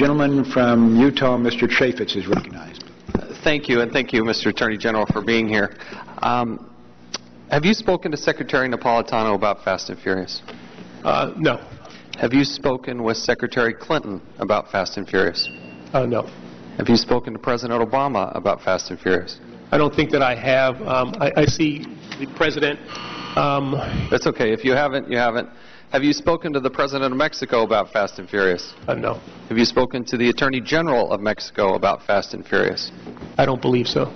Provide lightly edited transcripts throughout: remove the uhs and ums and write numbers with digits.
gentleman from Utah, Mr. Chaffetz, is recognized. Thank you, and thank you, Mr. Attorney General, for being here. Have you spoken to Secretary Napolitano about Fast and Furious? No. Have you spoken with Secretary Clinton about Fast and Furious? No. Have you spoken to President Obama about Fast and Furious? I don't think that I have. I see the President... That's okay. If you haven't, you haven't. Have you spoken to the President of Mexico about Fast and Furious? No. Have you spoken to the Attorney General of Mexico about Fast and Furious? I don't believe so.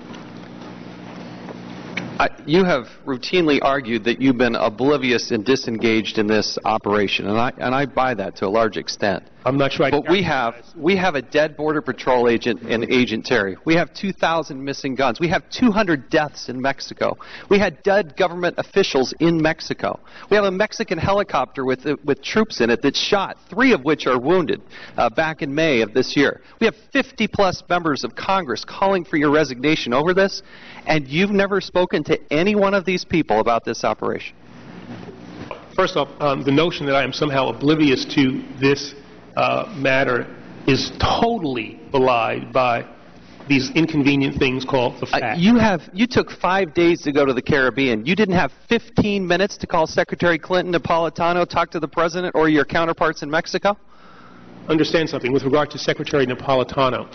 You have routinely argued that you've been oblivious and disengaged in this operation, and I buy that to a large extent. I'm not sure. But we have a dead Border Patrol agent in Agent Terry. We have 2,000 missing guns. We have 200 deaths in Mexico. We had dead government officials in Mexico. We have a Mexican helicopter with troops in it that shot, 3 of which are wounded back in May of this year. We have 50-plus members of Congress calling for your resignation over this, and you've never spoken to any one of these people about this operation. First off, the notion that I am somehow oblivious to this matter is totally belied by these inconvenient things called the facts. You took 5 days to go to the Caribbean. You didn't have 15 minutes to call Secretary Clinton, Napolitano, talk to the President or your counterparts in Mexico? Understand something. With regard to Secretary Napolitano,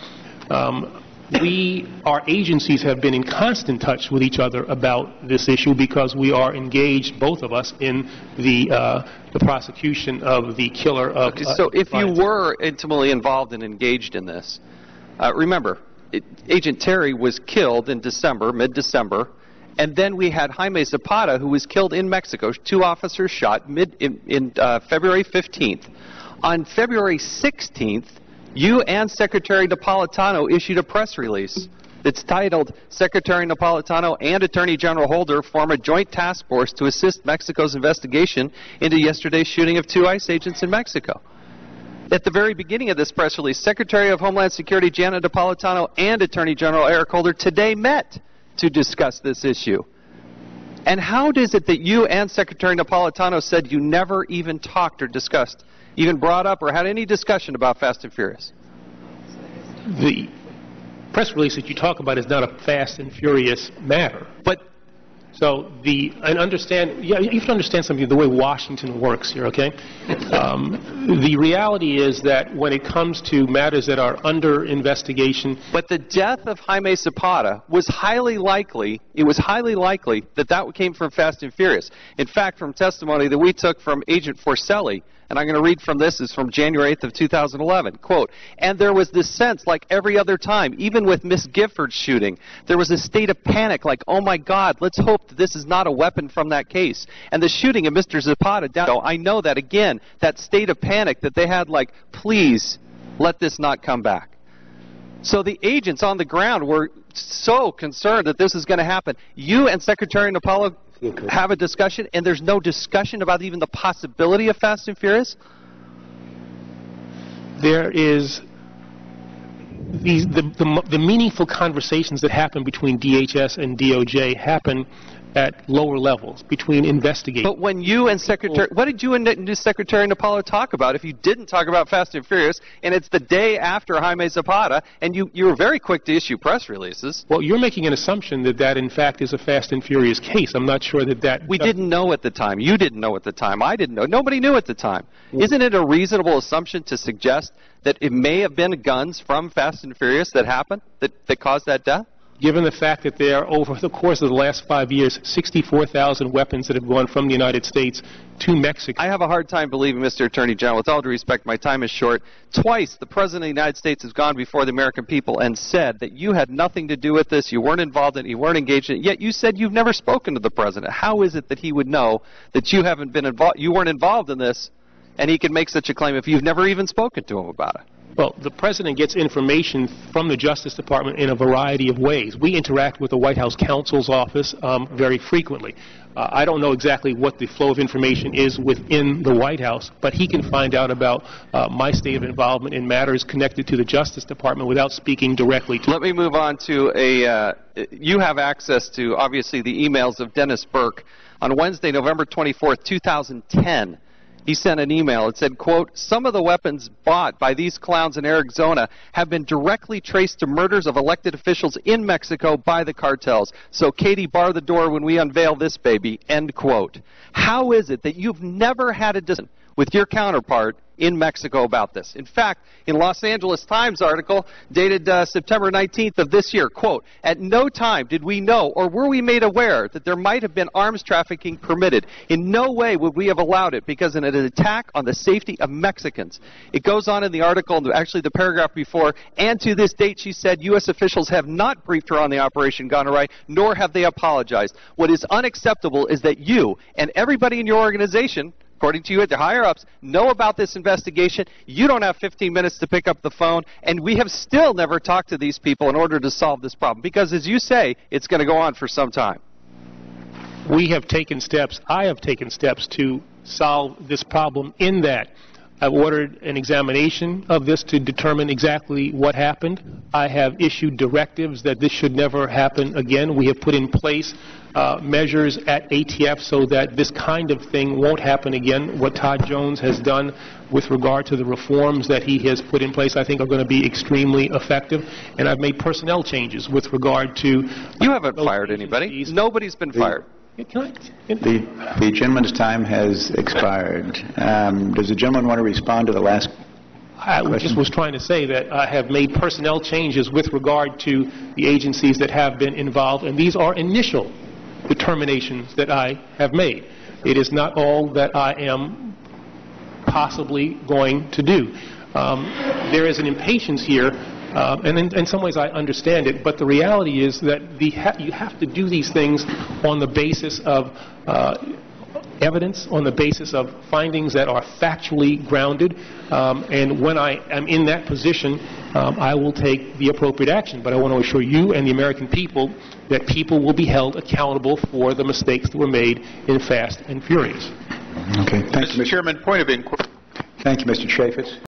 our agencies have been in constant touch with each other about this issue because we are engaged, both of us, in the prosecution of the killer of... Okay, so if you were intimately involved and engaged in this, remember, Agent Terry was killed in December, mid-December, and then we had Jaime Zapata, who was killed in Mexico, 2 officers shot in February 15th. On February 16th, you and Secretary Napolitano issued a press release that's titled, Secretary Napolitano and Attorney General Holder form a joint task force to assist Mexico's investigation into yesterday's shooting of 2 ICE agents in Mexico. At the very beginning of this press release, Secretary of Homeland Security Janet Napolitano and Attorney General Eric Holder today met to discuss this issue. And how is it that you and Secretary Napolitano said you never even talked or discussed, even brought up or had any discussion about Fast and Furious? The press release that you talk about is not a Fast and Furious matter. But so you have to understand something, the way Washington works here, okay? The reality is that when it comes to matters that are under investigation... But the death of Jaime Zapata was highly likely, that came from Fast and Furious. In fact, from testimony that we took from Agent Forcelli, and I'm going to read from this, is from January 8th of 2011, quote, and there was this sense, like every other time, even with Miss Gifford's shooting, there was a state of panic, like, oh my God, let's hope that this is not a weapon from that case. And the shooting of Mr. Zapata, I know that, again, that state of panic that they had, like, please, let this not come back. So the agents on the ground were so concerned that this is going to happen. You and Secretary Napolitano have a discussion, and there's no discussion about even the possibility of Fast and Furious? There is the meaningful conversations that happen between DHS and DOJ happen at lower levels, between investigators. But when you and Secretary... What did you and Secretary Napolitano talk about if you didn't talk about Fast and Furious, and it's the day after Jaime Zapata, and you were very quick to issue press releases? Well, you're making an assumption that in fact, is a Fast and Furious case. I'm not sure that... We didn't know at the time. You didn't know at the time. I didn't know. Nobody knew at the time. Isn't it a reasonable assumption to suggest that it may have been guns from Fast and Furious that happened, that caused that death? Given the fact that there are, over the course of the last 5 years, 64,000 weapons that have gone from the United States to Mexico. I have a hard time believing, Mr. Attorney General, with all due respect, my time is short. Twice, the President of the United States has gone before the American people and said that you had nothing to do with this, you weren't involved in it, you weren't engaged in it, yet you said you've never spoken to the President. How is it that he would know that you haven't been involved, you weren't involved in this, and he can make such a claim if you've never even spoken to him about it? Well, the President gets information from the Justice Department in a variety of ways. We interact with the White House counsel's office very frequently. I don't know exactly what the flow of information is within the White House, but he can find out about my state of involvement in matters connected to the Justice Department without speaking directly to... Let me move on to you have access to, obviously, the emails of Dennis Burke. On Wednesday, November 24th, 2010, He sent an email. It said, quote, "Some of the weapons bought by these clowns in Arizona have been directly traced to murders of elected officials in Mexico by the cartels. So, Katie, bar the door when we unveil this baby," end quote. How is it that you've never had a discussion with your counterpart in Mexico about this? In fact, in Los Angeles Times article dated September 19th of this year, quote, "At no time did we know or were we made aware that there might have been arms trafficking permitted. In no way would we have allowed it because of an attack on the safety of Mexicans." It goes on in the article, actually the paragraph before, "And to this date," she said, "U.S. officials have not briefed her on the Operation Gunrunning, nor have they apologized. What is unacceptable is that you and everybody in your organization, according to you at the higher-ups, know about this investigation. You don't have 15 minutes to pick up the phone, and we have still never talked to these people in order to solve this problem, because, as you say, it's going to go on for some time." We have taken steps, I have taken steps to solve this problem in that I've ordered an examination of this to determine exactly what happened. I have issued directives that this should never happen again. We have put in place measures at ATF so that this kind of thing won't happen again. What Todd Jones has done with regard to the reforms that he has put in place, I think, are going to be extremely effective. And I've made personnel changes with regard to... You haven't fired anybody. Nobody's been fired. The gentleman's time has expired. Does the gentleman want to respond to the last question? I just was trying to say that I have made personnel changes with regard to the agencies that have been involved, and these are initial determinations that I have made. It is not all that I am possibly going to do. There is an impatience here, and in some ways I understand it, but the reality is that you have to do these things on the basis of evidence, on the basis of findings that are factually grounded, and when I am in that position, I will take the appropriate action. But I want to assure you and the American people that people will be held accountable for the mistakes that were made in Fast and Furious. Okay. Thank you, Mr. Chairman, point of inquiry. Thank you, Mr. Chaffetz.